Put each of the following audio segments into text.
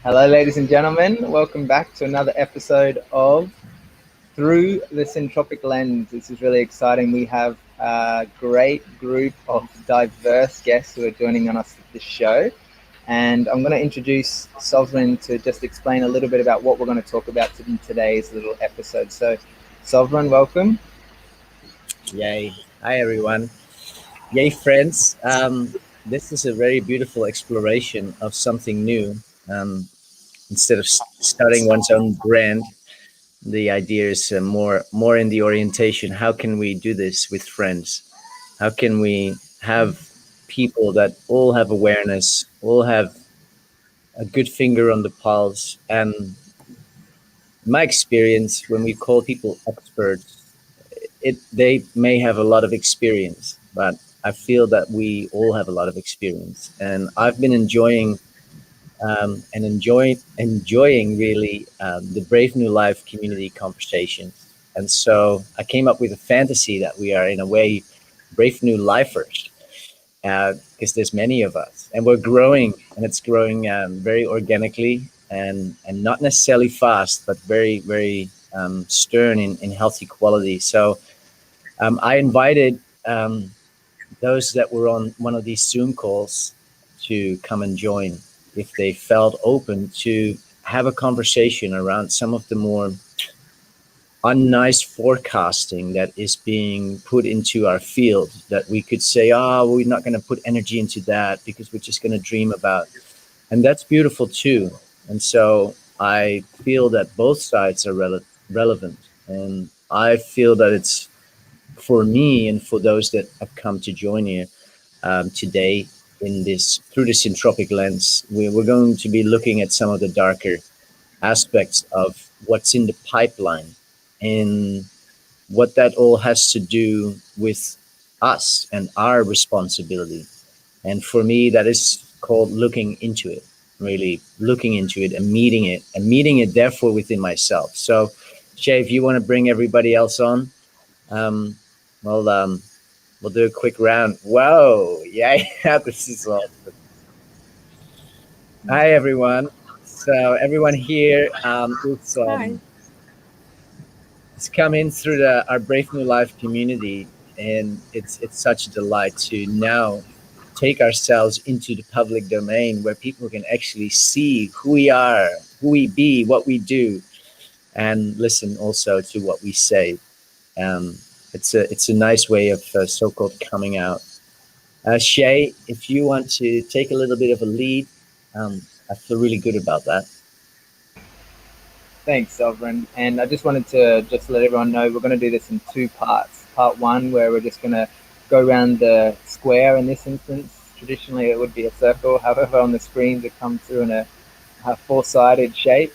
Hello, ladies and gentlemen. Welcome back to another episode of Through the Syntropic Lens. This is really exciting. We have a great group of diverse guests who are joining on us at this show. And I'm going to introduce Sovereign to just explain a little bit about what we're going to talk about in today's little episode. So, Sovereign, welcome. Yay. Hi, everyone. Yay, friends. This is a very beautiful exploration of something new. Um, Instead of starting one's own brand, the idea is more in the orientation. How can we do this with friends? How can we have people that all have awareness, all have a good finger on the pulse? And in my experience, when we call people experts, they may have a lot of experience, but I feel that we all have a lot of experience, and I've been enjoying really the Brave New Life community conversations. And so I came up with a fantasy that we are in a way brave new lifers, because there's many of us, and we're growing, and it's growing very organically and not necessarily fast, but very stern in healthy quality. So I invited those that were on one of these Zoom calls to come and join if they felt open to have a conversation around some of the more unnice forecasting that is being put into our field, that we could say, oh, we're not going to put energy into that because we're just going to dream about. And that's beautiful too. And so I feel that both sides are relevant. And I feel that it's for me and for those that have come to join you today in this through the Syntropic Lens, we're going to be looking at some of the darker aspects of what's in the pipeline and what that all has to do with us and our responsibility. And for me, that is called looking into it, really looking into it and meeting it therefore within myself. So, Shay, if you want to bring everybody else on, um, well, we'll do a quick round. Whoa, yeah, this is awesome. Hi, everyone. So everyone here Hi. is coming through our Brave New Life community, and it's such a delight to now take ourselves into the public domain where people can actually see who we are, who we be, what we do, and listen also to what we say. Um, it's a nice way of so-called coming out. Shay, if you want to take a little bit of a lead, I feel really good about that. Thanks, Sovereign. And I just wanted to just let everyone know we're going to do this in two parts. Part one, where we're just going to go around the square in this instance. Traditionally, it would be a circle. However, on the screens, it comes through in a four-sided shape.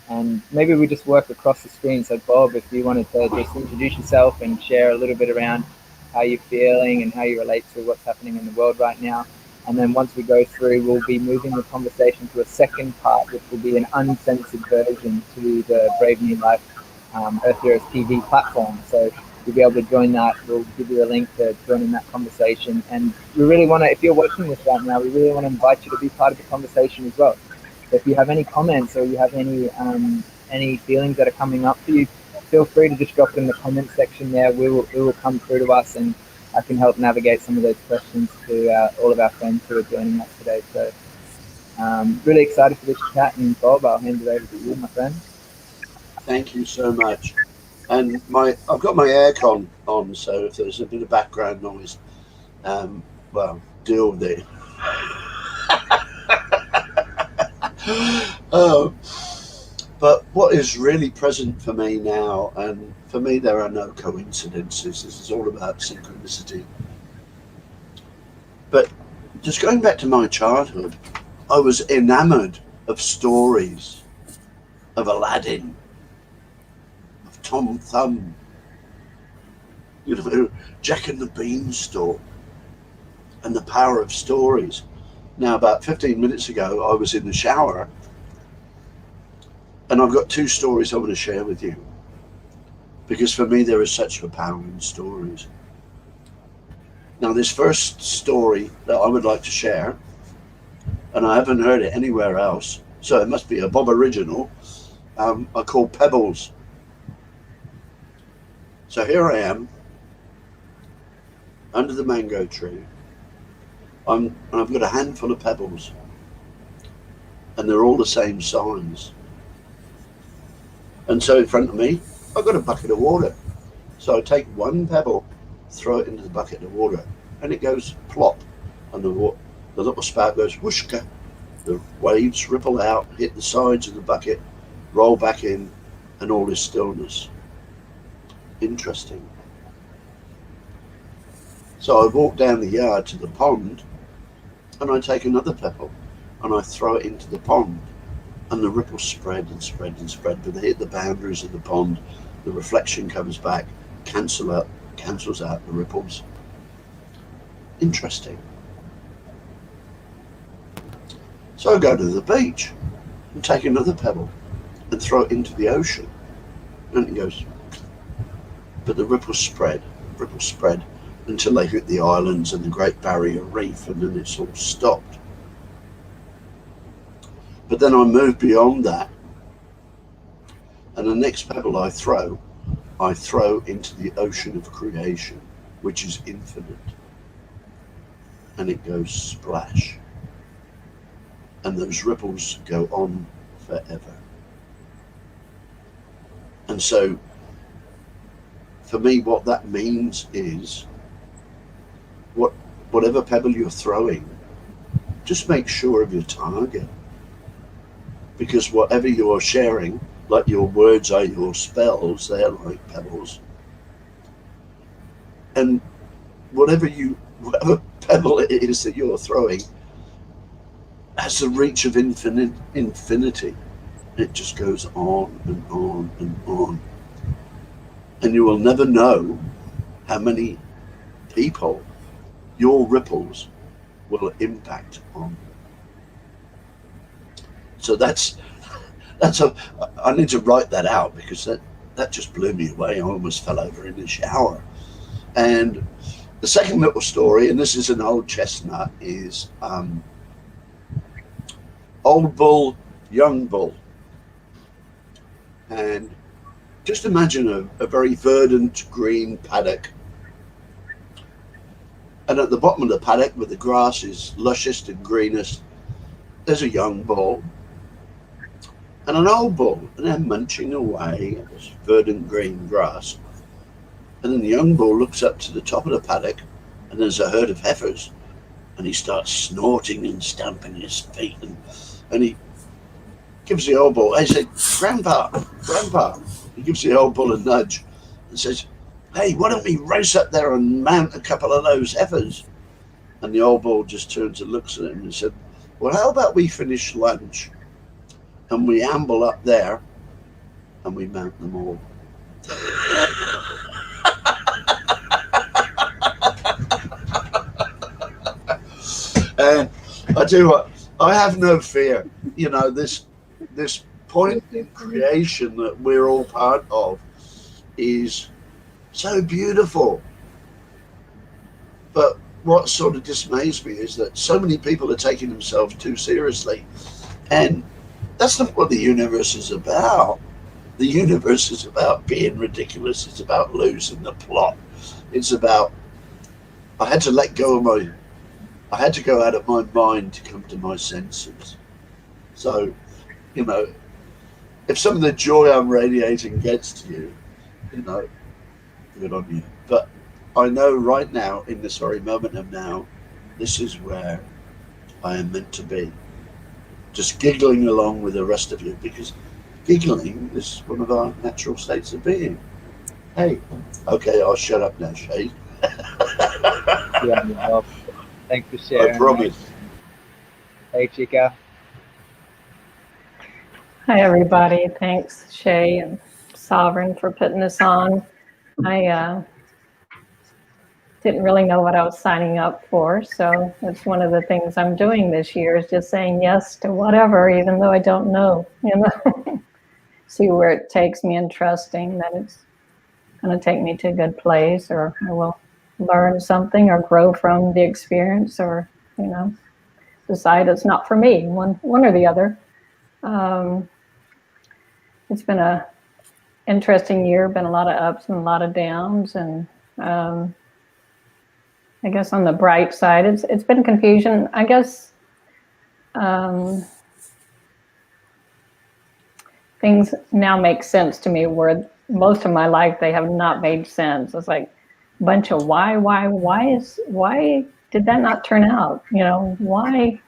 And maybe we just work across the screen. So, Bob, if you wanted to just introduce yourself and share a little bit around how you're feeling and how you relate to what's happening in the world right now. And then once we go through, we'll be moving the conversation to a second part, which will be an uncensored version to the Brave New Life Earth Heroes TV platform. So you'll be able to join that. We'll give you a link to join in that conversation. And we really want to, if you're watching this right now, we really want to invite you to be part of the conversation as well. So if you have any comments or you have any feelings that are coming up for you, feel free to just drop it in the comment section there. It will come through to us, and I can help navigate some of those questions to all of our friends who are joining us today. So really excited for this chat, and Bob, I'll hand it over to you, my friend. Thank you so much. And I've got my aircon on, so if there's a bit of background noise, well, deal with it. But what is really present for me now, and for me there are no coincidences, this is all about synchronicity. But just going back to my childhood, I was enamored of stories of Aladdin, of Tom Thumb, Jack and the Beanstalk, and the power of stories. Now, about 15 minutes ago, I was in the shower, and I've got two stories I want to share with you, because for me there is such a power in stories. Now, this first story that I would like to share, and I haven't heard it anywhere else, so it must be a Bob original, are called pebbles. So here I am under the mango tree. I've got a handful of pebbles, and they're all the same size. And so in front of me, I've got a bucket of water. So I take one pebble, throw it into the bucket of water, and it goes plop, and the little spout goes whooshka. The waves ripple out, hit the sides of the bucket, roll back in, and all is stillness. Interesting. So I walk down the yard to the pond, and I take another pebble, and I throw it into the pond, and the ripples spread and spread and spread, but they hit the boundaries of the pond. The reflection comes back, cancels out the ripples. Interesting. So I go to the beach and take another pebble and throw it into the ocean, and it goes, but the ripples spread until they hit the islands and the Great Barrier Reef, and then it's all stopped. But then I move beyond that, and the next pebble I throw into the ocean of creation, which is infinite, and it goes splash, and those ripples go on forever. And so for me, what that means is whatever pebble you're throwing, just make sure of your target, because whatever you're sharing, like your words are your spells, they're like pebbles, and whatever pebble it is that you're throwing has the reach of infinity. It just goes on and on and on, and you will never know how many people your ripples will impact on. So I need to write that out, because that just blew me away. I almost fell over in the shower. And the second little story, and this is an old chestnut, is old bull, young bull. And just imagine a very verdant green paddock. And at the bottom of the paddock, where the grass is lushest and greenest, there's a young bull and an old bull, and they're munching away at this verdant green grass. And then the young bull looks up to the top of the paddock, and there's a herd of heifers, and he starts snorting and stamping his feet, and he gives the old bull, he said, Grandpa, he gives the old bull a nudge and says, hey, why don't we race up there and mount a couple of those heifers? And the old bull just turns and looks at him and said, well, how about we finish lunch and we amble up there and we mount them all? And I tell you what, I have no fear. You know, this point in creation that we're all part of is so beautiful. But what sort of dismays me is that so many people are taking themselves too seriously. And that's not what the universe is about. The universe is about being ridiculous. It's about losing the plot. It's about, I had to let go of I had to go out of my mind to come to my senses. So, you know, if some of the joy I'm radiating gets to you, you know, good on you. But I know right now, in this very moment of now, this is where I am meant to be. Just giggling along with the rest of you, because giggling is one of our natural states of being. Hey, okay, I'll shut up now, Shay. Yeah, well, thanks for sharing. I promise. Hey, Chica. Hi, everybody. Thanks, Shay and Sovereign, for putting this on. I didn't really know what I was signing up for, so it's one of the things I'm doing this year, is just saying yes to whatever, even though I don't know, you know. See where it takes me, and trusting that it's going to take me to a good place, or I will learn something or grow from the experience, or, you know, decide it's not for me, one or the other. It's been a interesting year, been a lot of ups and a lot of downs, and I guess on the bright side, it's been confusion. I guess things now make sense to me where most of my life they have not made sense. It's like a bunch of why did that not turn out? You know, why?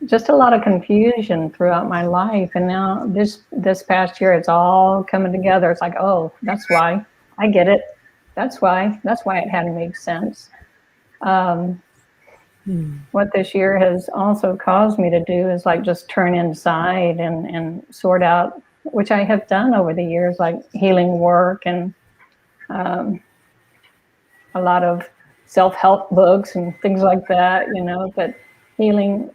Just a lot of confusion throughout my life, and now this past year it's all coming together. It's like, oh, that's why. I get it. That's why it hadn't made sense. What this year has also caused me to do is like just turn inside and sort out, which I have done over the years, like healing work and a lot of self-help books and things like that, you know, but healing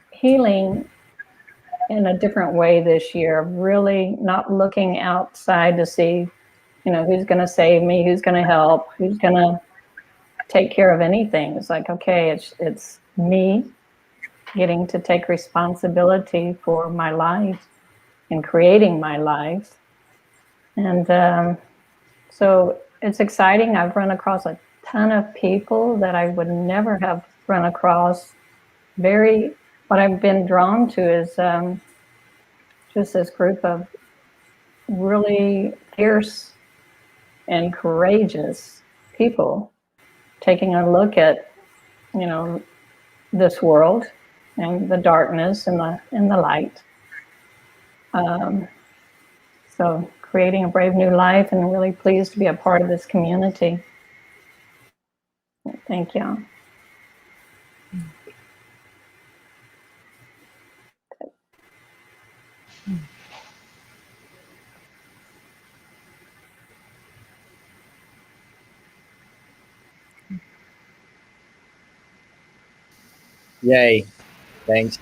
in a different way this year, really not looking outside to see, you know, who's going to save me, who's going to help, who's going to take care of anything. It's like, okay, it's me getting to take responsibility for my life and creating my life. And so it's exciting. I've run across a ton of people that I would never have run across. What I've been drawn to is just this group of really fierce and courageous people taking a look at, you know, this world and the darkness and the light. So creating a brave new life, and really pleased to be a part of this community. Thank you. Yay. Thanks,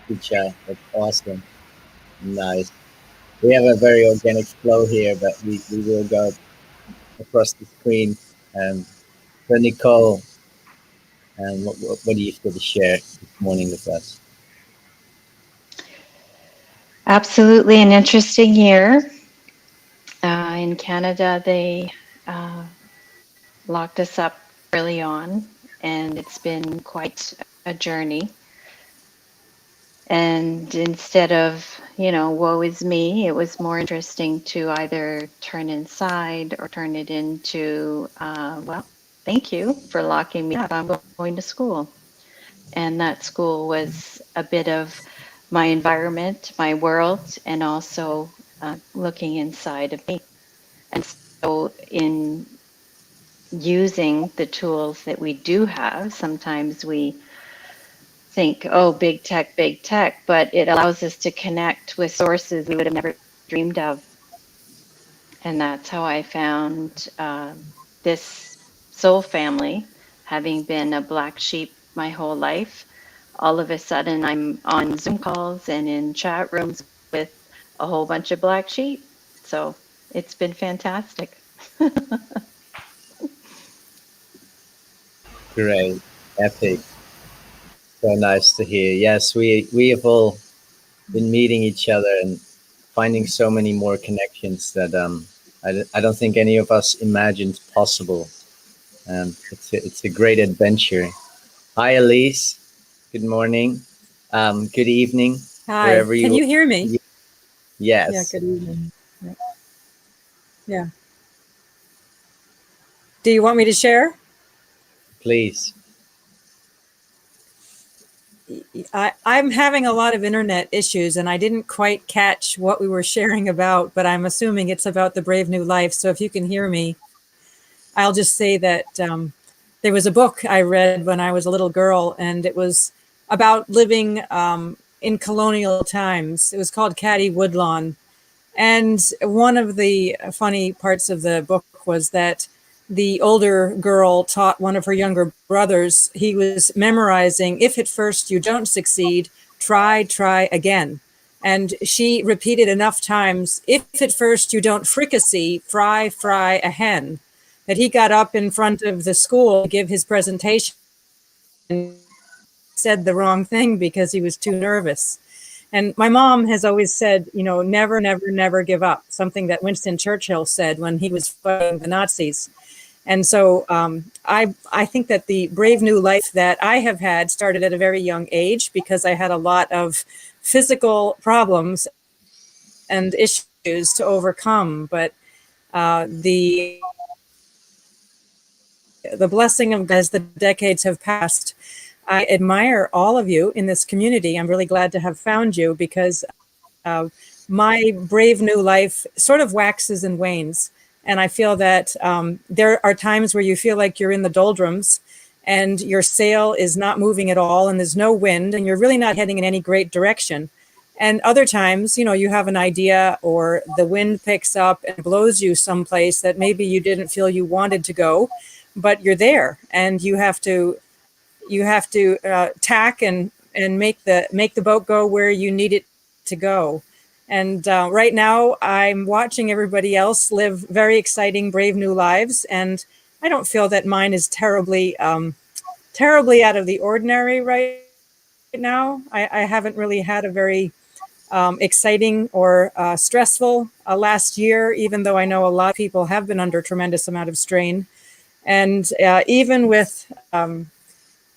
Kicha. That's awesome. Nice. We have a very organic flow here, but we will go across the screen. So Nicole, what do you have to share this morning with us? Absolutely an interesting year. In Canada, they locked us up early on, and it's been quite a journey. And instead of, you know, woe is me, it was more interesting to either turn inside or turn it into, well, thank you for locking me up. I'm going to school. And that school was a bit of my environment, my world, and also looking inside of me. And so in using the tools that we do have, sometimes we think, oh, big tech, but it allows us to connect with sources we would have never dreamed of. And that's how I found this soul family, having been a black sheep my whole life. All of a sudden, I'm on Zoom calls and in chat rooms with a whole bunch of black sheep. So it's been fantastic. Great. Epic. So nice to hear. Yes, we have all been meeting each other and finding so many more connections that I don't think any of us imagined possible. It's a great adventure. Hi, Elise. Good morning. Good evening. Hi. Wherever Can you hear me? Yes. Yeah, good evening. Yeah. Do you want me to share? Please. I'm having a lot of internet issues, and I didn't quite catch what we were sharing about, but I'm assuming it's about the Brave New Life. So if you can hear me, I'll just say that there was a book I read when I was a little girl, and it was about living in colonial times. It was called Caddy Woodlawn. And one of the funny parts of the book was that the older girl taught one of her younger brothers. He was memorizing, if at first you don't succeed, try again. And she repeated enough times, if at first you don't fricassee, fry a hen, that he got up in front of the school to give his presentation and said the wrong thing because he was too nervous. And my mom has always said, you know, never, never, never give up, something that Winston Churchill said when he was fighting the Nazis. And so I think that the brave new life that I have had started at a very young age because I had a lot of physical problems and issues to overcome. But the blessing of, as the decades have passed, I admire all of you in this community. I'm really glad to have found you because my brave new life sort of waxes and wanes. And I feel that there are times where you feel like you're in the doldrums and your sail is not moving at all and there's no wind and you're really not heading in any great direction. And other times, you know, you have an idea or the wind picks up and blows you someplace that maybe you didn't feel you wanted to go, but you're there and you have to tack and make the boat go where you need it to go. And right now I'm watching everybody else live very exciting, brave new lives. And I don't feel that mine is terribly out of the ordinary right now. I haven't really had a very exciting or stressful last year, even though I know a lot of people have been under a tremendous amount of strain. And even with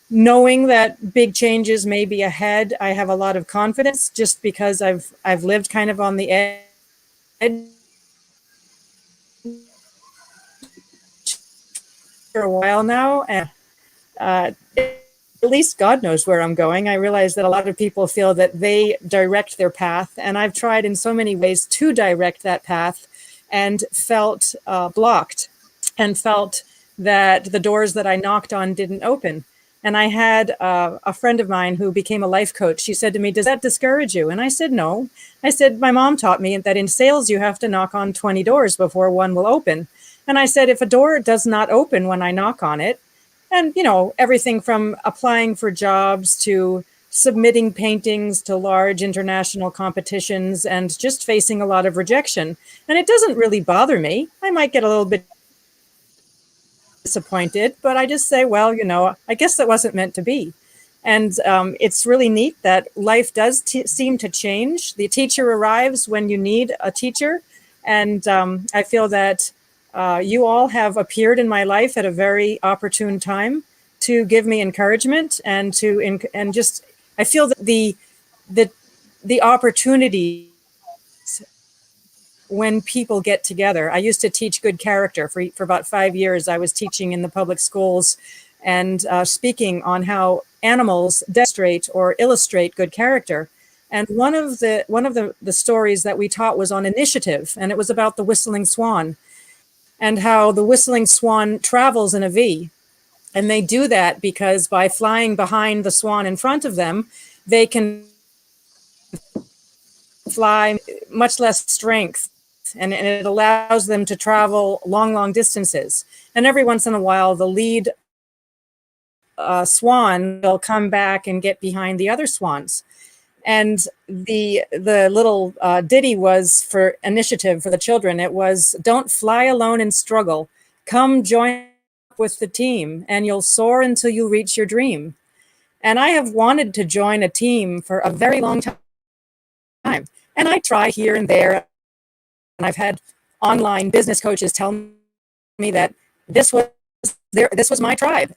knowing that big changes may be ahead, I have a lot of confidence just because I've lived kind of on the edge for a while now, and at least God knows where I'm going. I realize that a lot of people feel that they direct their path, and I've tried in so many ways to direct that path and felt blocked and felt that the doors that I knocked on didn't open. And I had a friend of mine who became a life coach. She said to me, "Does that discourage you?" And I said, "No." I said, "My mom taught me that in sales, you have to knock on 20 doors before one will open." And I said, if a door does not open when I knock on it, and, you know, everything from applying for jobs to submitting paintings to large international competitions and just facing a lot of rejection. And it doesn't really bother me. I might get a little bit disappointed, but I just say, well, you know, I guess that wasn't meant to be. And it's really neat that life does seem to change. The teacher arrives when you need a teacher. And I feel that you all have appeared in my life at a very opportune time to give me encouragement and just, I feel that the opportunity when people get together. I used to teach good character for about 5 years. I was teaching in the public schools and speaking on how animals demonstrate or illustrate good character. And one of the stories that we taught was on initiative, and it was about the whistling swan and how the whistling swan travels in a V. And they do that because by flying behind the swan in front of them, they can fly much less strength. And it allows them to travel long distances. And every once in a while, the lead swan will come back and get behind the other swans. And the little ditty was for initiative for the children. It was, "Don't fly alone and struggle. Come join with the team, and you'll soar until you reach your dream." And I have wanted to join a team for a very long time. And I try here and there. And I've had online business coaches tell me that this was my tribe.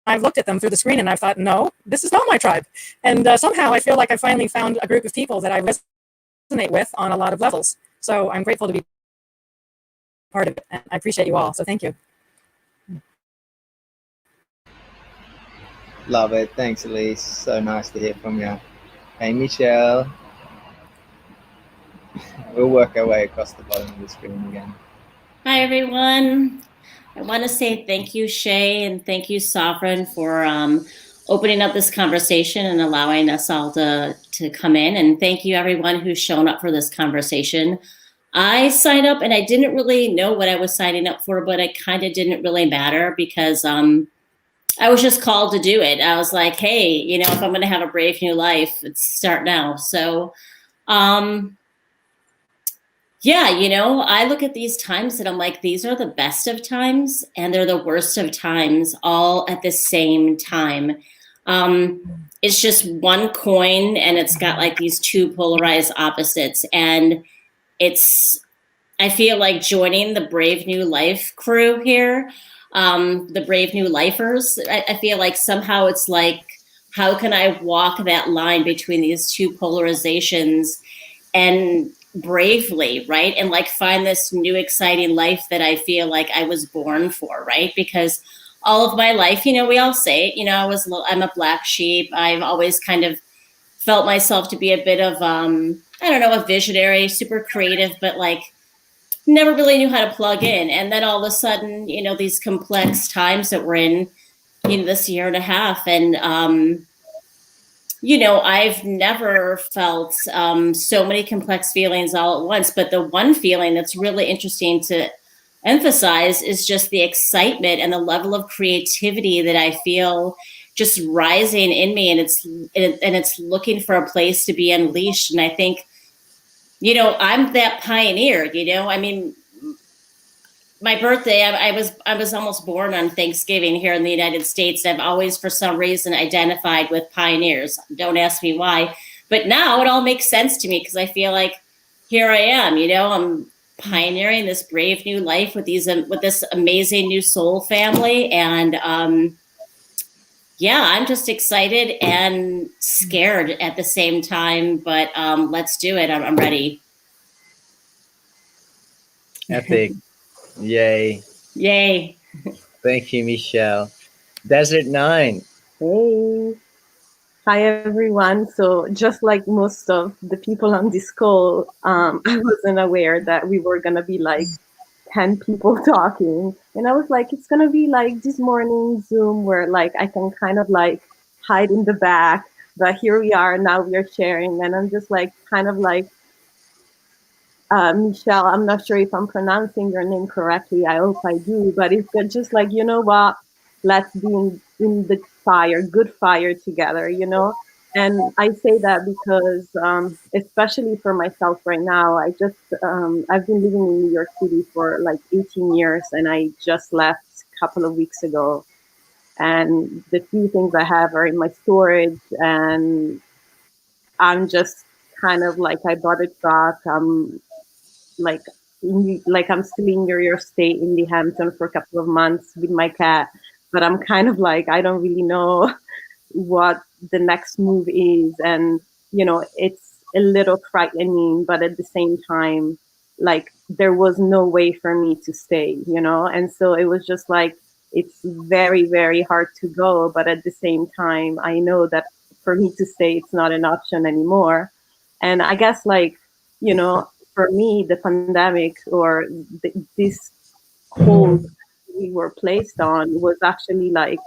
I've looked at them through the screen and I've thought, no, this is not my tribe. And somehow I feel like I finally found a group of people that I resonate with on a lot of levels. So I'm grateful to be part of it. And I appreciate you all. So thank you. Love it. Thanks, Elise. So nice to hear from you. Hey, Michelle. We'll work our way across the bottom of the screen again. Hi, everyone. I want to say thank you, Shay, and thank you, Sovereign, for opening up this conversation and allowing us all to come in. And thank you, everyone who's shown up for this conversation. I signed up and I didn't really know what I was signing up for, but it kind of didn't really matter because I was just called to do it. I was like, hey, you know, if I'm going to have a brave new life, let's start now. So, yeah, you know, I look at these times and I'm like, these are the best of times and they're the worst of times all at the same time. It's just one coin, and it's got like these two polarized opposites. And I feel like joining the Brave New Life crew here, the Brave New Lifers. I feel like somehow it's like, how can I walk that line between these two polarizations and bravely, right? And like find this new exciting life that I feel like I was born for, right? Because all of my life, you know, we all say it, you know, I'm a black sheep. I've always kind of felt myself to be a bit of, I don't know, a visionary, super creative, but like never really knew how to plug in. And then all of a sudden, you know, these complex times that we're in, you know, this year and a half. And, you know, I've never felt so many complex feelings all at once. But the one feeling that's really interesting to emphasize is just the excitement and the level of creativity that I feel just rising in me. And it's looking for a place to be unleashed. And I think, you know, I'm that pioneer, you know, I mean, my birthday, I was almost born on Thanksgiving here in the United States. I've always, for some reason, identified with pioneers. Don't ask me why, but now it all makes sense to me because I feel like here I am. You know, I'm pioneering this brave new life with this amazing new soul family, and yeah, I'm just excited and scared at the same time. But let's do it. I'm ready. Epic. Yay. Yay. Thank you, Michelle. Desert 9. Hey. Hi, everyone. So just like most of the people on this call, I wasn't aware that we were going to be like 10 people talking. And I was like, it's going to be like this morning Zoom where like I can kind of like hide in the back. But here we are. Now we are sharing. And I'm just like kind of like, Michelle, I'm not sure if I'm pronouncing your name correctly. I hope I do. But it's just like, you know what? Let's be in the fire, good fire together, you know? And I say that because, especially for myself right now, I've been living in New York City for like 18 years, and I just left a couple of weeks ago. And the few things I have are in my storage, and I'm just kind of like, I bought a truck. Like I'm still in New York State in the Hampton for a couple of months with my cat, but I'm kind of like, I don't really know what the next move is. And, you know, it's a little frightening, but at the same time, like there was no way for me to stay, you know? And so it was just like, it's very, very hard to go. But at the same time, I know that for me to stay, it's not an option anymore. And I guess like, you know, for me, the pandemic or this hold we were placed on was actually like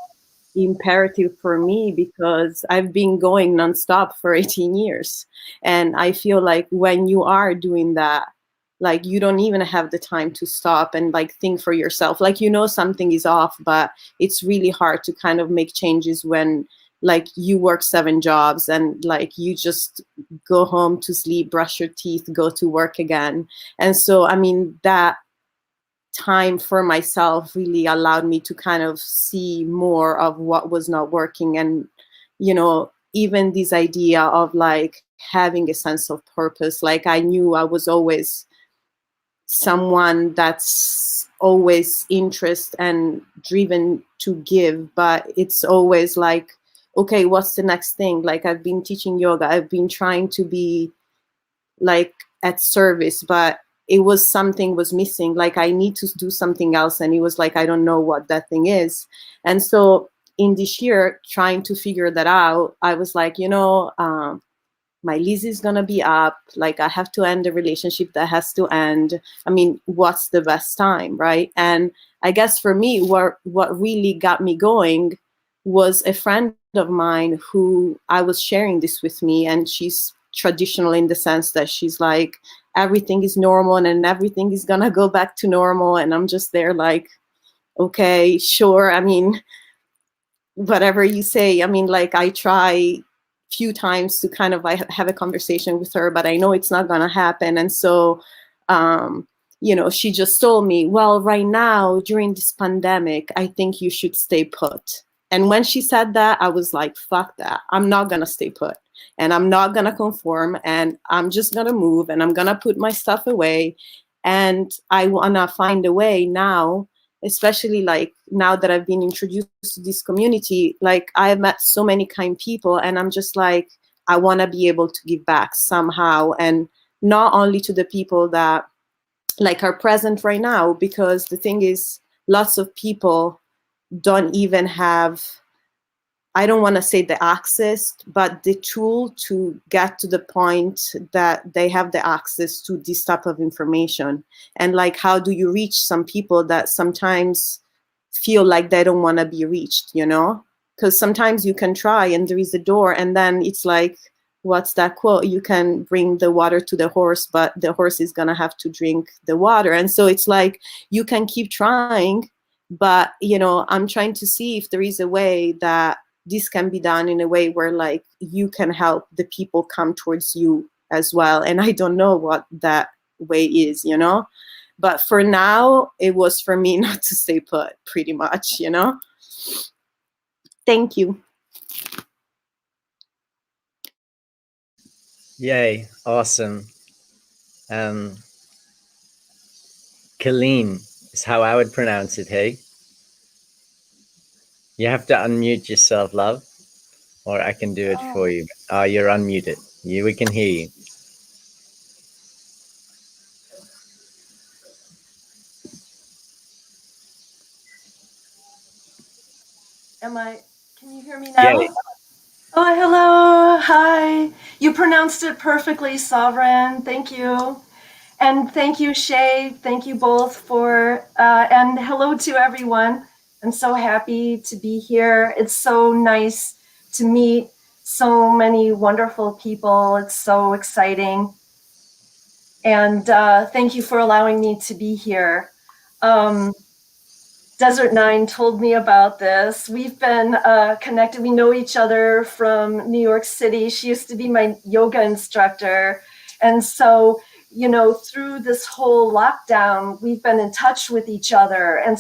imperative for me because I've been going nonstop for 18 years. And I feel like when you are doing that, like you don't even have the time to stop and like think for yourself. Like, you know, something is off, but it's really hard to kind of make changes when like you work 7 jobs and like you just go home to sleep, brush your teeth, go to work again. And so, I mean, that time for myself really allowed me to kind of see more of what was not working. And, you know, even this idea of like having a sense of purpose, like I knew I was always someone that's always interested and driven to give, but it's always like, okay, what's the next thing? Like I've been teaching yoga, I've been trying to be like at service, but it was something was missing. Like I need to do something else. And it was like, I don't know what that thing is. And so in this year, trying to figure that out, I was like, you know, my lease is going to be up. Like I have to end the relationship that has to end. I mean, what's the best time, right? And I guess for me, what really got me going was a friend of mine who I was sharing this with me, and she's traditional in the sense that she's like, everything is normal and everything is gonna go back to normal. And I'm just there like, okay, sure. I mean, whatever you say. I mean, like I try few times to kind of have a conversation with her, but I know it's not gonna happen. And so, you know, she just told me, well, right now during this pandemic, I think you should stay put. And when she said that, I was like, fuck that. I'm not going to stay put, and I'm not going to conform, and I'm just going to move, and I'm going to put my stuff away. And I want to find a way now, especially like now that I've been introduced to this community, like I have met so many kind people, and I'm just like, I want to be able to give back somehow, and not only to the people that like are present right now, because the thing is, lots of people don't even have, I don't want to say the access, but the tool to get to the point that they have the access to this type of information. And like, how do you reach some people that sometimes feel like they don't want to be reached, you know? Because sometimes you can try and there is a door, and then it's like, what's that quote? You can bring the water to the horse, but the horse is going to have to drink the water. And so it's like, you can keep trying, but, you know, I'm trying to see if there is a way that this can be done in a way where like you can help the people come towards you as well. And I don't know what that way is, you know? But for now, it was for me not to stay put, pretty much, you know? Thank you. Yay, awesome. Colleen is how I would pronounce it, hey? You have to unmute yourself, love, or I can do it for you. Oh, you're unmuted. We can hear you. Can you hear me now? Yeah. Oh, hello. Hi. You pronounced it perfectly, Sovereign. Thank you. And thank you, Shay. Thank you both for, and hello to everyone. I'm so happy to be here. It's so nice to meet so many wonderful people. It's so exciting. And thank you for allowing me to be here. Desert Nine told me about this. We've been connected. We know each other from New York City. She used to be my yoga instructor. And so, you know, through this whole lockdown, we've been in touch with each other. And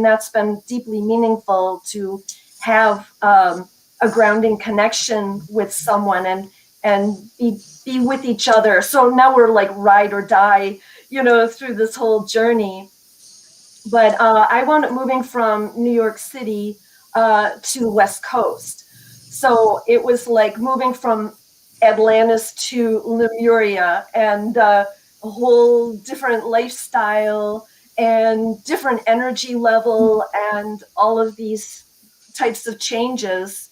that's been deeply meaningful to have a grounding connection with someone and be with each other. So now we're like ride or die, you know, through this whole journey. But I wound up moving from New York City to West Coast. So it was like moving from Atlantis to Lemuria, and a whole different lifestyle and different energy level and all of these types of changes,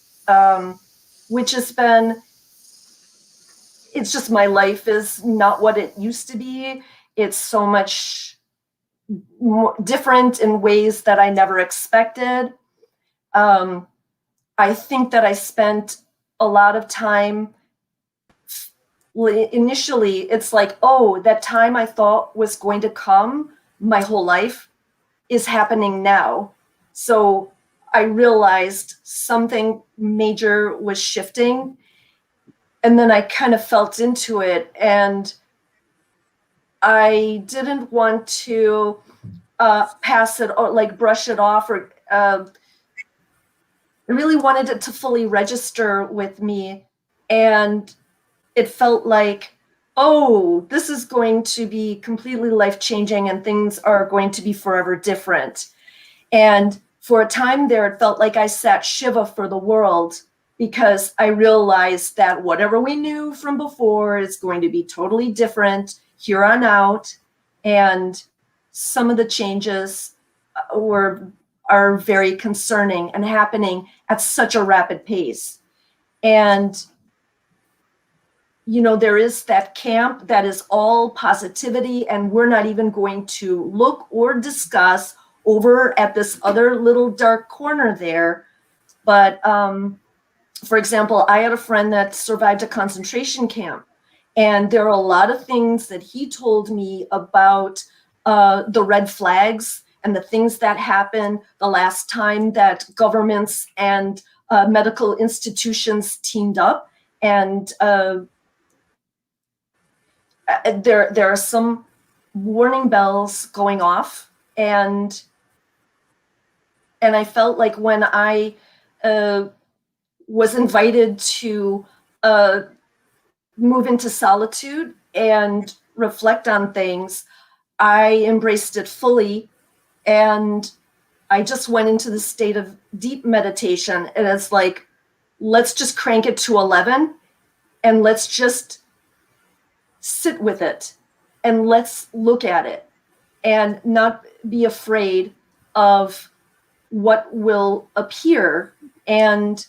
which has been, it's just, my life is not what it used to be. It's so much different in ways that I never expected. I think that I spent a lot of time, initially, it's like, oh, that time I thought was going to come my whole life is happening now. So I realized something major was shifting. And then I kind of felt into it, and I didn't want to pass it or like brush it off, or I really wanted it to fully register with me. And it felt like, oh, this is going to be completely life-changing and things are going to be forever different. And for a time there, it felt like I sat Shiva for the world, because I realized that whatever we knew from before is going to be totally different here on out. And some of the changes are very concerning and happening at such a rapid pace. And, you know, there is that camp that is all positivity, and we're not even going to look or discuss over at this other little dark corner there. But for example, I had a friend that survived a concentration camp, and there are a lot of things that he told me about the red flags and the things that happened the last time that governments and medical institutions teamed up. And there are some warning bells going off. And I felt like when I was invited to move into solitude and reflect on things, I embraced it fully. And I just went into the state of deep meditation. And it's like, let's just crank it to 11 and let's just sit with it and let's look at it and not be afraid of what will appear, and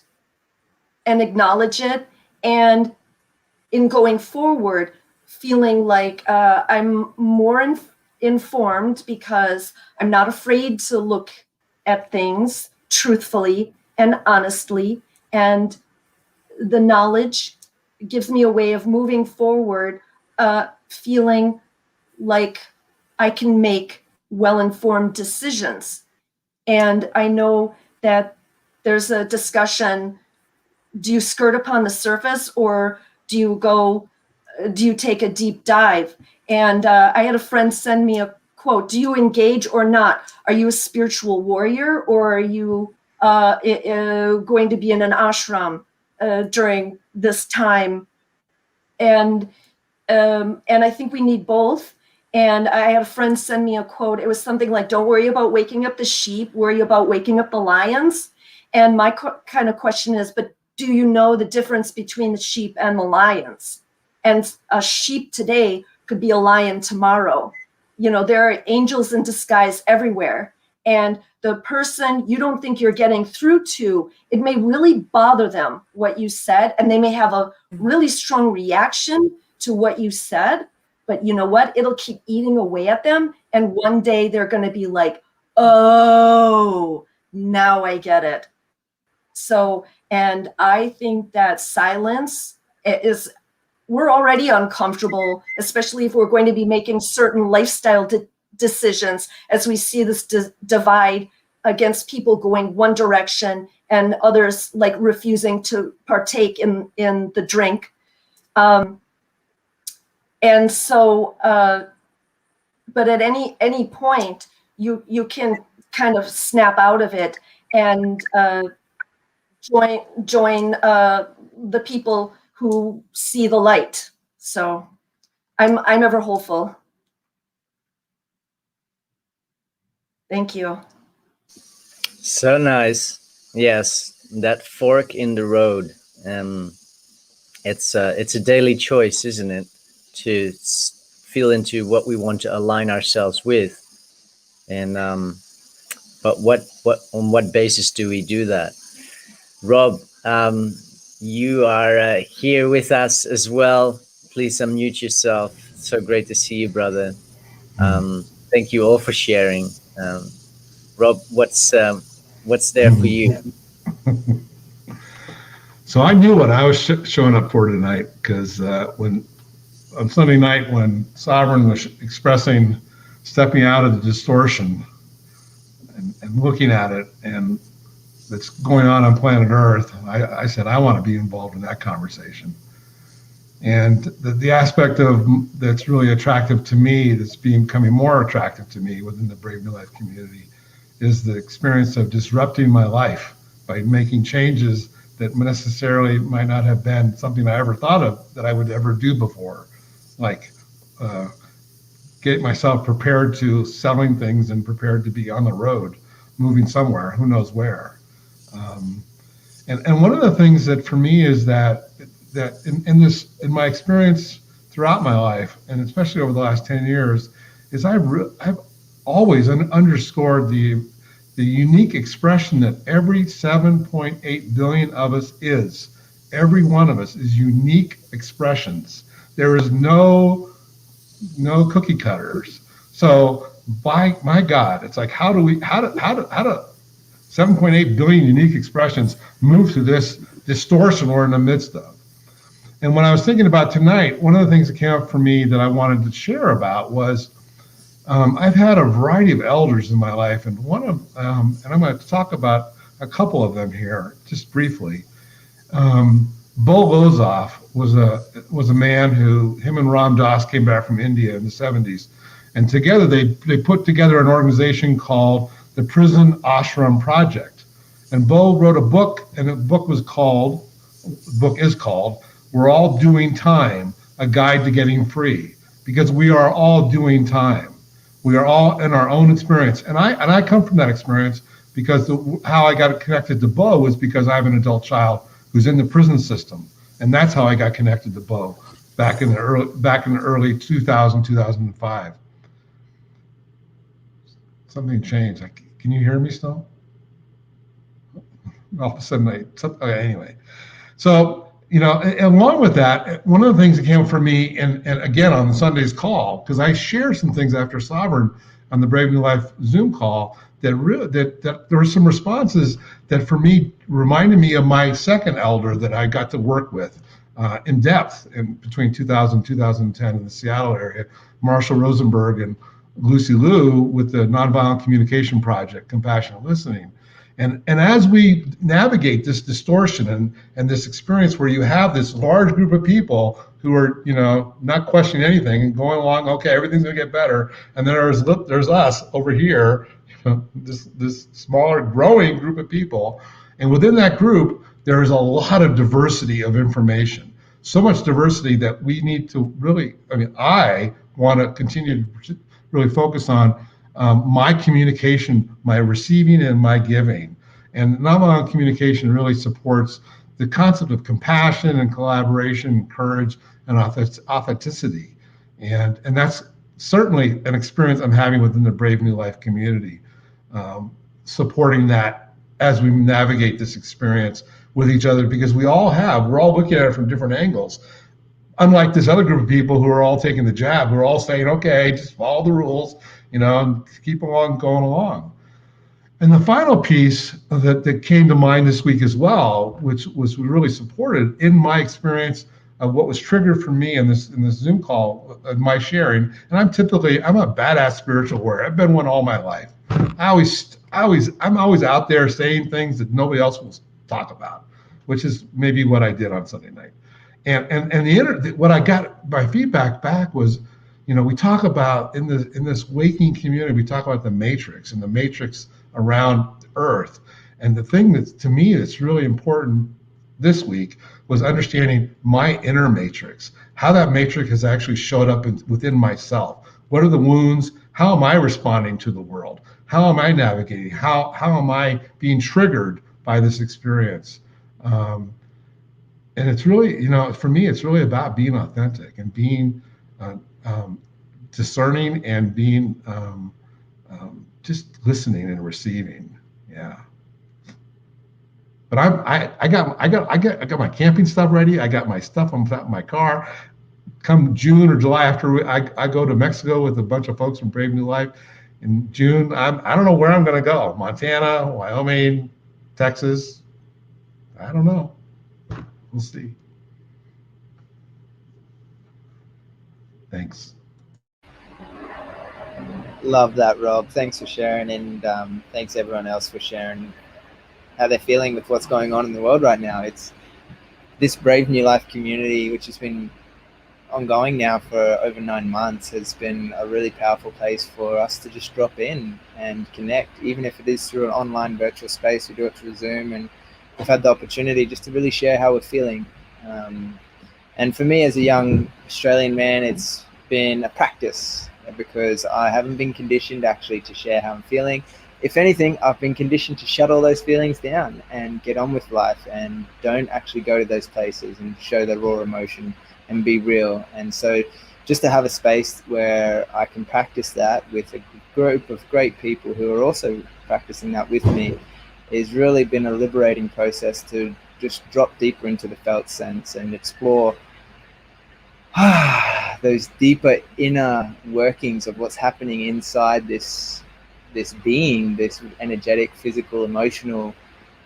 acknowledge it. And in going forward, feeling like I'm more informed because I'm not afraid to look at things truthfully and honestly. And the knowledge gives me a way of moving forward, feeling like I can make well-informed decisions. And I know that there's a discussion, do you skirt upon the surface or do you take a deep dive? And I had a friend send me a quote, do you engage or not? Are you a spiritual warrior, or are you going to be in an ashram during this time? And I think we need both. And I had a friend send me a quote. It was something like, don't worry about waking up the sheep, worry about waking up the lions. And my kind of question is, but do you know the difference between the sheep and the lions? And a sheep today could be a lion tomorrow. You know, there are angels in disguise everywhere. And the person you don't think you're getting through to, it may really bother them what you said, and they may have a really strong reaction to what you said. But you know what? It'll keep eating away at them. And one day they're going to be like, oh, now I get it. So, and I think that silence is, we're already uncomfortable, especially if we're going to be making certain lifestyle decisions, as we see this divide against people going one direction and others like refusing to partake in the drink. And so, but at any point, you can kind of snap out of it and join the people who see the light. So I'm ever hopeful. Thank you. So nice. Yes, that fork in the road. It's a daily choice, isn't it? To feel into what we want to align ourselves with, and but what on what basis do we do that? Rob, you are here with us as well. Please unmute yourself. So great to see you, brother. Thank you all for sharing. Rob, what's there for you? So I knew what I was showing up for tonight, because when on Sunday night, when Sovereign was expressing stepping out of the distortion and looking at it and that's going on planet Earth, I said, I want to be involved in that conversation. And the aspect of that's really attractive to me, that's becoming more attractive to me within the Brave New Life community, is the experience of disrupting my life by making changes that necessarily might not have been something I ever thought of that I would ever do before. Like get myself prepared to selling things and prepared to be on the road, moving somewhere, who knows where. And one of the things that for me is that in my experience throughout my life, and especially over the last 10 years, is I've always underscored the unique expression that every 7.8 billion of us is. Every one of us is unique expressions. There is no cookie cutters. So by my God, it's like, how do 7.8 billion unique expressions move through this distortion we're in the midst of? And when I was thinking about tonight, one of the things that came up for me that I wanted to share about was I've had a variety of elders in my life, and one of and I'm going to talk about a couple of them here just briefly. Bo Lozoff was a man who, him and Ram Dass came back from India in the 70s, and together they put together an organization called the Prison Ashram Project. And Bo wrote a book, and the book is called We're All Doing Time, A Guide to Getting Free, because we are all doing time. We are all in our own experience. And I come from that experience because how I got connected to Bo was because I have an adult child who's in the prison system. And that's how I got connected to Bo back in the early 2005. Something changed. Can you hear me still? All of a sudden, okay, anyway. So, along with that, one of the things that came up for me, and again on Sunday's call, because I shared some things after Sovereign on the Brave New Life Zoom call, that there were some responses that for me reminded me of my second elder that I got to work with in depth in between 2000 and 2010 in the Seattle area, Marshall Rosenberg and Lucy Liu with the Nonviolent Communication Project, Compassionate Listening. And as we navigate this distortion and this experience where you have this large group of people who are, not questioning anything and going along, okay, everything's gonna get better. And then there's us over here, this smaller growing group of people. And within that group, there is a lot of diversity of information. So much diversity that we need to really, I want to continue to really focus on my communication, my receiving and my giving. And nonviolent communication really supports the concept of compassion and collaboration and courage and authenticity. And that's certainly an experience I'm having within the Brave New Life community, supporting that as we navigate this experience with each other, because we're all looking at it from different angles. Unlike this other group of people who are all taking the jab, who are all saying, okay, just follow the rules, and keep going along. And the final piece that came to mind this week as well, which was really supported in my experience of what was triggered for me in this Zoom call, my sharing. And I'm a badass spiritual warrior. I've been one all my life. I'm always out there saying things that nobody else will talk about, which is maybe what I did on Sunday night. And what I got, my feedback back was, we talk about in this waking community, we talk about the matrix and the matrix around Earth. And the thing that to me that's really important this week was understanding my inner matrix, how that matrix has actually showed up within myself. What are the wounds? How am I responding to the world? How am I navigating? How am I being triggered by this experience? And it's really, for me, it's really about being authentic and being discerning and being just listening and receiving. Yeah. But I got my camping stuff ready. I got my stuff on my car. Come June or July, after I go to Mexico with a bunch of folks from Brave New Life in June. I don't know where I'm going to go. Montana, Wyoming, Texas. I don't know. We'll see. Thanks. Love that, Rob. Thanks for sharing, and thanks everyone else for sharing how they're feeling with what's going on in the world right now. It's this Brave New Life community, which has been ongoing now for over 9 months, has been a really powerful place for us to just drop in and connect, even if it is through an online virtual space. We do it through Zoom, and we've had the opportunity just to really share how we're feeling. And for me as a young Australian man, it's been a practice, because I haven't been conditioned actually to share how I'm feeling. If anything, I've been conditioned to shut all those feelings down and get on with life and don't actually go to those places and show the raw emotion and be real. And so just to have a space where I can practice that with a group of great people who are also practicing that with me has really been a liberating process to just drop deeper into the felt sense and explore those deeper inner workings of what's happening inside this being, this energetic, physical, emotional,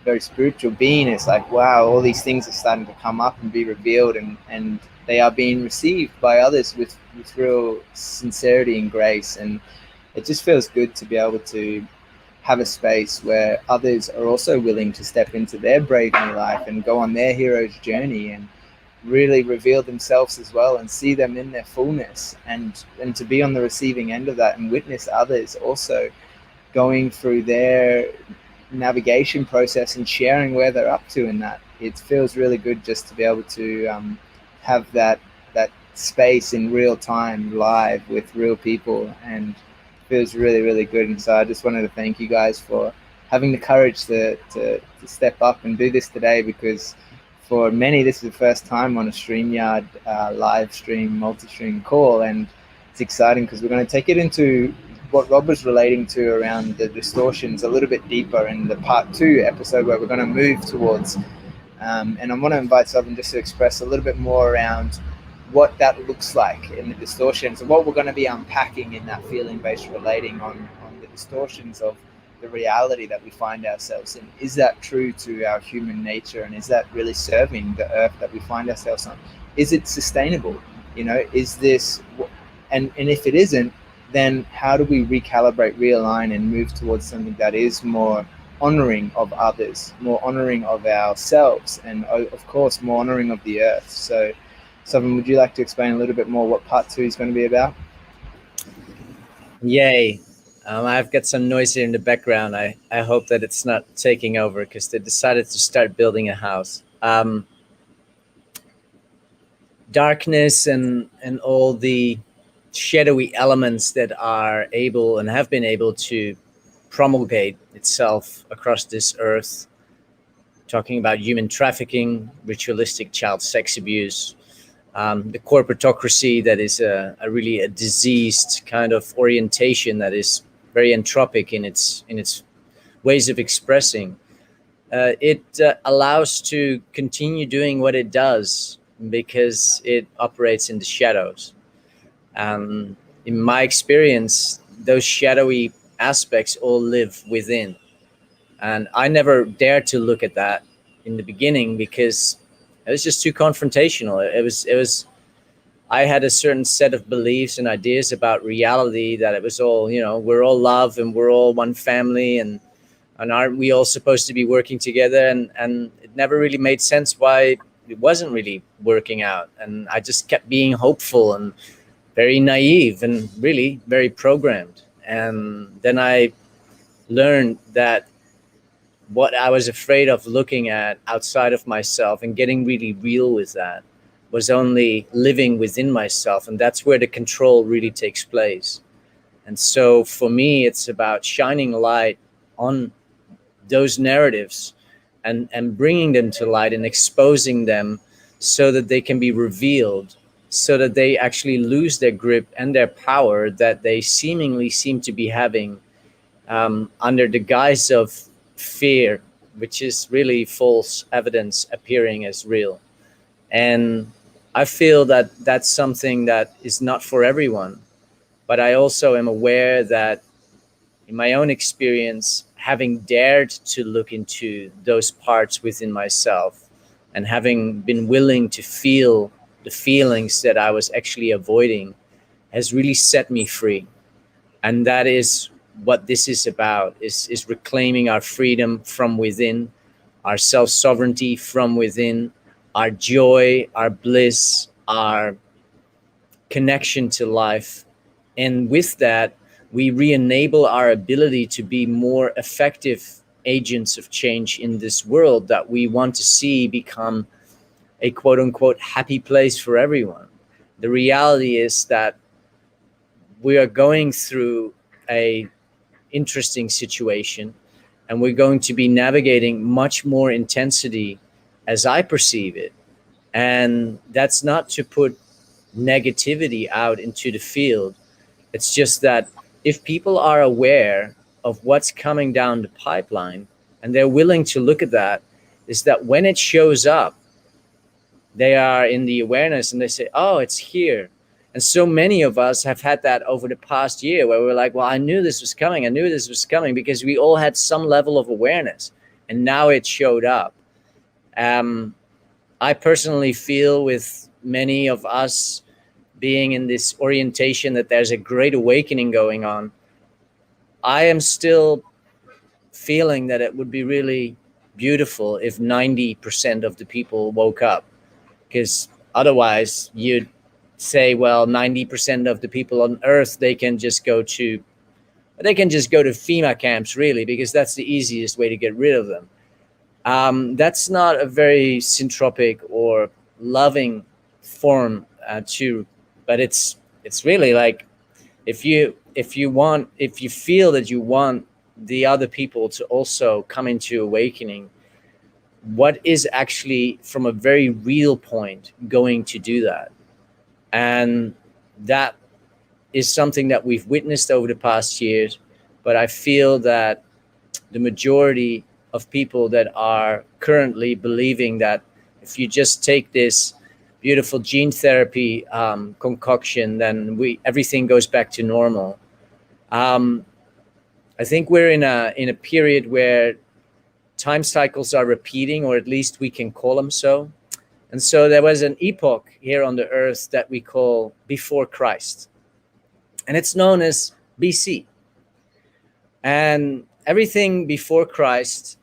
very spiritual being. It's like, wow, all these things are starting to come up and be revealed, and they are being received by others with real sincerity and grace. And it just feels good to be able to have a space where others are also willing to step into their brave new life and go on their hero's journey and really reveal themselves as well and see them in their fullness, and to be on the receiving end of that and witness others also going through their navigation process and sharing where they're up to in that. It feels really good just to be able to have that space in real time, live with real people, and feels really, really good. And so I just wanted to thank you guys for having the courage to step up and do this today, because for many this is the first time on a StreamYard live stream, multi-stream call, and it's exciting because we're going to take it into what Rob was relating to around the distortions a little bit deeper in the part 2 episode, where we're going to move towards and I want to invite Southern just to express a little bit more around what that looks like in the distortions, and what we're going to be unpacking in that feeling-based relating on the distortions of the reality that we find ourselves in. Is that true to our human nature, and is that really serving the earth that we find ourselves on? Is it sustainable? You know, is this, and if it isn't, then how do we recalibrate, realign, and move towards something that is more honoring of others, more honoring of ourselves, and of course more honoring of the earth? So Southern, would you like to explain a little bit more what part 2 is going to be about? Yay. I've got some noise here in the background. I hope that it's not taking over, because they decided to start building a house. Darkness and all the shadowy elements that are able and have been able to promulgate itself across this earth, talking about human trafficking, ritualistic child sex abuse, the corporatocracy that is really a diseased kind of orientation that is very entropic in its ways of expressing. It allows to continue doing what it does because it operates in the shadows. In my experience, those shadowy aspects all live within. And I never dared to look at that in the beginning because it was just too confrontational. It was I had a certain set of beliefs and ideas about reality, that it was all, we're all love and we're all one family, and aren't we all supposed to be working together? And it never really made sense why it wasn't really working out. And I just kept being hopeful and very naive and really very programmed. And then I learned that what I was afraid of looking at outside of myself and getting really real with that was only living within myself. And that's where the control really takes place. And so for me, it's about shining light on those narratives and bringing them to light and exposing them so that they can be revealed, so that they actually lose their grip and their power that they seemingly seem to be having under the guise of fear, which is really false evidence appearing as real. And I feel that that's something that is not for everyone. But I also am aware that in my own experience, having dared to look into those parts within myself and having been willing to feel the feelings that I was actually avoiding has really set me free. And that is what this is about, is reclaiming our freedom from within, our self-sovereignty from within, our joy, our bliss, our connection to life. And with that, we re-enable our ability to be more effective agents of change in this world that we want to see become a quote unquote happy place for everyone. The reality is that we are going through a interesting situation, and we're going to be navigating much more intensity as I perceive it. And that's not to put negativity out into the field. It's just that if people are aware of what's coming down the pipeline and they're willing to look at that, is that when it shows up, they are in the awareness and they say, oh, it's here. And so many of us have had that over the past year where we're like, well, I knew this was coming. I knew this was coming because we all had some level of awareness, and now it showed up. I personally feel with many of us being in this orientation that there's a great awakening going on. I am still feeling that it would be really beautiful if 90% of the people woke up, because otherwise you'd say, well, 90% of the people on earth, they can just go to They can just go to FEMA camps, really, because that's the easiest way to get rid of them. That's not a very syntropic or loving form but it's really like, if you feel that you want the other people to also come into awakening, what is actually from a very real point going to do that? And that is something that we've witnessed over the past years, but I feel that the majority of people that are currently believing that if you just take this beautiful gene therapy concoction, then everything goes back to normal. I think we're in a period where time cycles are repeating, or at least we can call them so. And so there was an epoch here on the earth that we call before Christ, and it's known as BC. And everything before Christ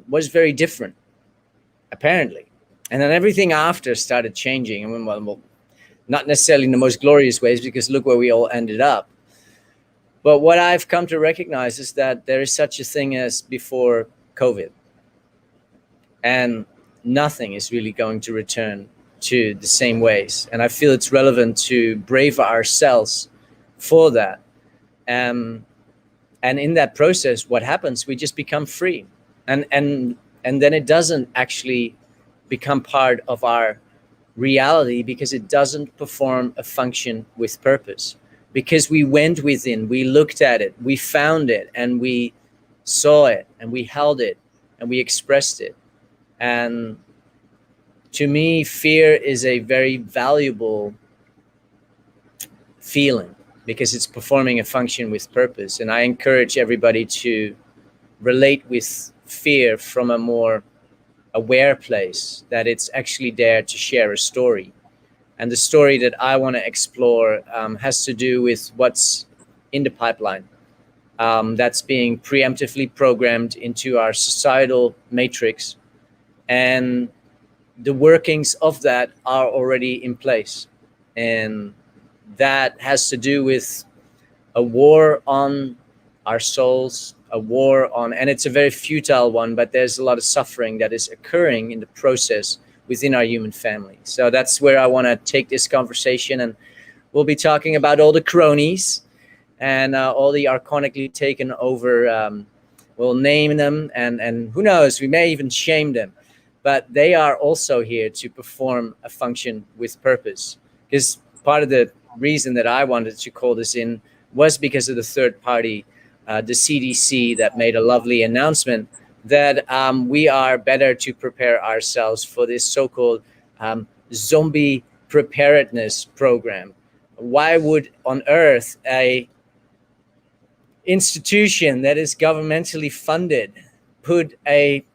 was very different, apparently. And then everything after started changing. And well, not necessarily in the most glorious ways, because look where we all ended up. But what I've come to recognize is that there is such a thing as before COVID. And nothing is really going to return to the same ways. And I feel it's relevant to brave ourselves for that. And in that process, what happens? We just become free. And then it doesn't actually become part of our reality, because it doesn't perform a function with purpose. Because we went within, we looked at it, we found it, and we saw it, and we held it, and we expressed it. And to me, fear is a very valuable feeling, because it's performing a function with purpose. And I encourage everybody to relate with fear from a more aware place, that it's actually there to share a story. And the story that I want to explore has to do with what's in the pipeline. That's being preemptively programmed into our societal matrix. And the workings of that are already in place. And that has to do with a war on our souls, a war on, and it's a very futile one, but there's a lot of suffering that is occurring in the process within our human family. So that's where I want to take this conversation, and we'll be talking about all the cronies and all the archonically taken over, we'll name them, and who knows, we may even shame them, but they are also here to perform a function with purpose. Because part of the reason that I wanted to call this in was because of the third party, the CDC, that made a lovely announcement that we are better to prepare ourselves for this so-called zombie preparedness program. Why would on earth a institution that is governmentally funded put a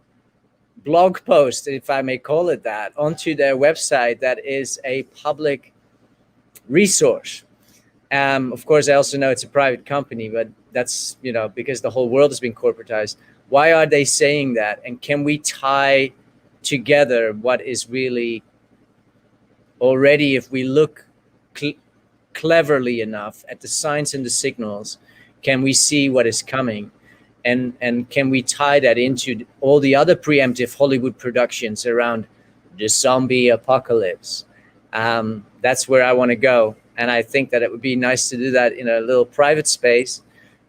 blog post, if I may call it that, onto their website that is a public resource? Of course, I also know it's a private company, but that's, because the whole world has been corporatized. Why are they saying that? And can we tie together what is really already, if we look cleverly enough at the signs and the signals, can we see what is coming? And can we tie that into all the other preemptive Hollywood productions around the zombie apocalypse? That's where I want to go. And I think that it would be nice to do that in a little private space,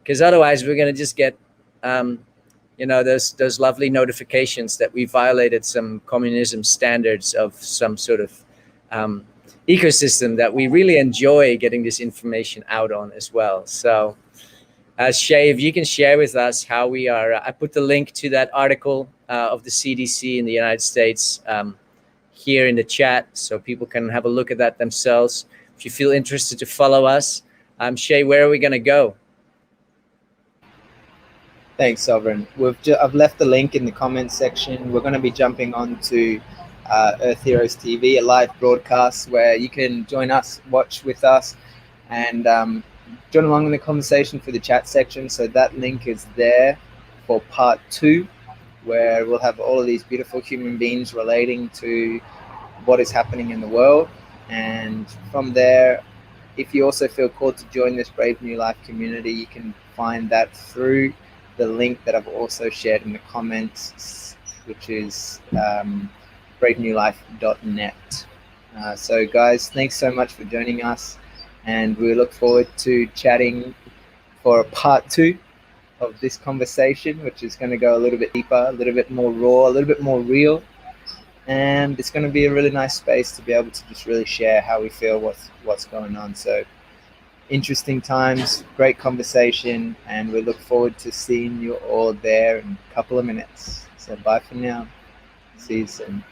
because otherwise we're going to just get, those lovely notifications that we violated some communism standards of some sort of ecosystem that we really enjoy getting this information out on as well. So, Shay, if you can share with us how we are, I put the link to that article of the CDC in the United States here in the chat, so people can have a look at that themselves. If you feel interested to follow us, Shay, where are we going to go? Thanks, Sovereign. I've left the link in the comments section. We're going to be jumping on to Earth Heroes TV, a live broadcast where you can join us, watch with us, and join along in the conversation for the chat section. So that link is there for part 2, where we'll have all of these beautiful human beings relating to what is happening in the world. And from there, if you also feel called to join this Brave New Life community, you can find that through the link that I've also shared in the comments, which is bravenewlife.net. So guys, thanks so much for joining us, and we look forward to chatting for part 2 of this conversation, which is going to go a little bit deeper, a little bit more raw, a little bit more real, and it's going to be a really nice space to be able to just really share how we feel, what's going on. So interesting times, great conversation, and we look forward to seeing you all there in a couple of minutes. So bye for now. See you soon.